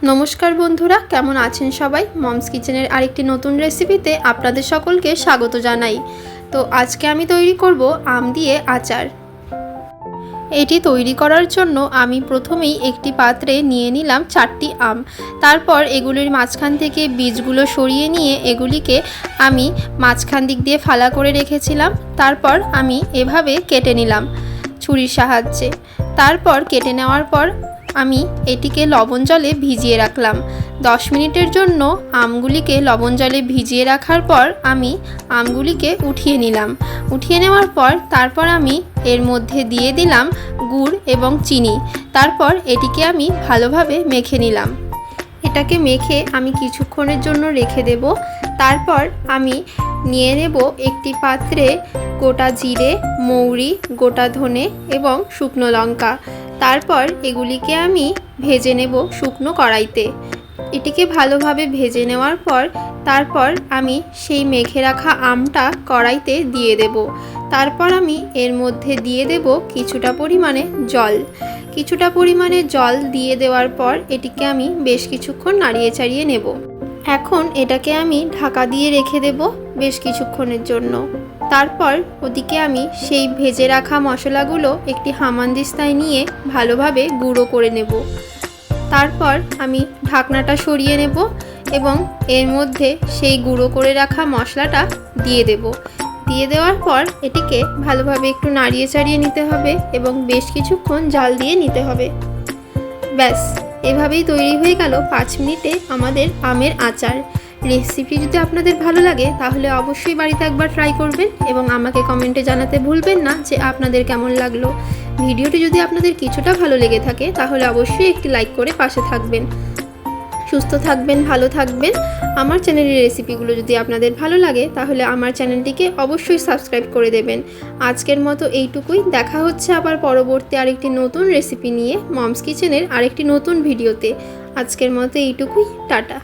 नमस्कार बंधुरा केमन आছেন सबाई मम्स किचेनेर आरेकटी नतून रेसिपिते आपनादेर सकलके स्वागत जानाई। तो आज के आमी तैरी करब आम दिए आचार। एटी तैरी करार जोन्नो आमी प्रथमेई एकटी पात्रे निये निलाम 4टी आम। तारपर एगुलिर माझखान थेके बीजगुलो सरिये निये एगुलिके आमी माझखान दिक दिये फाला करे रेखेछिलाम। तारपर आमी एभावे केटे निलाम छुरिर साहाज्ये। तारपर केटे नेওয়ার पर आमी एटिके लवण जले भिजिए राखलाम 10 मिनिटेर जोन्नो। आमगुलिके लवण जले भिजिए राखार पर आमी आमगुलिके उठिए निलाम। उठिए नेওয়ার पर तारपर आमी एर मध्य दिए दिलाम गुड़ एवं चीनी। तारपर एटिके आमी भालोभावे मेखे निलाम। एटाके मेखे आमी किछुक्षणेर जोन्नो रेखे देब। तारपर आमी निये नेब एकटी पात्रे गोटा जिरे, मौरी, गोटा धने एवं शुकनो लंका। तारपर एगुलिके आमी भेजे नेब शुकनो कड़ाईते। एटिके भालोभावे भेजे नेওয়ার पर तारपर आमी सेई मेखे राखा आमटा कड़ाईते दिए देब। तारपर आमी एर मध्य दिए देब किछुटा परिमाणे जल। किछुटा परिमाणे जल दिए देওয়ার पर एटिके आमी बेश किछुक्षण नाड़िये चाड़िये नेब। एखन एटाके आमी ढाका दिए रेखे देब बेश किछुक्षणेर जोन्नो। तारपर ओदिके आमी सेई भेजे राखा मशलागुलो एकटी हामानदिस्ताय निये भालोभावे गुड़ो करे नेब। तारपर आमी ढाकनाटा सरिये नेब एबं एर मध्य सेई गुड़ो करे राखा मशलाटा दिए देब। दिए देওয়ার पर एटिके भालोभावे एकटु नाड़िये चाड़िये निते हबे एबं बेश किछुक्षण जाल दिए निते हबे। ब्यास एभावेई तैरी हये गेल 5 मिनिटे आमादेर आमेर आचार। रेसिपि যদি আপনাদের ভালো লাগে তাহলে অবশ্যই বাড়িতে একবার ট্রাই করবেন এবং আমাকে কমেন্টে জানাতে ভুলবেন না যে আপনাদের কেমন লাগলো। ভিডিওটি যদি আপনাদের কিছুটা ভালো লেগে থাকে তাহলে অবশ্যই একটি লাইক করে পাশে থাকবেন। সুস্থ থাকবেন, ভালো থাকবেন। আমার চ্যানেলের রেসিপিগুলো যদি আপনাদের ভালো লাগে তাহলে আমার চ্যানেলটিকে অবশ্যই সাবস্ক্রাইব করে দেবেন। আজকের মতো এইটুকুই। দেখা হচ্ছে আবার পরবর্তী আরেকটি নতুন রেসিপি নিয়ে মমস কিচেনের আরেকটি নতুন ভিডিওতে। আজকের মতো এইটুকুই। টাটা।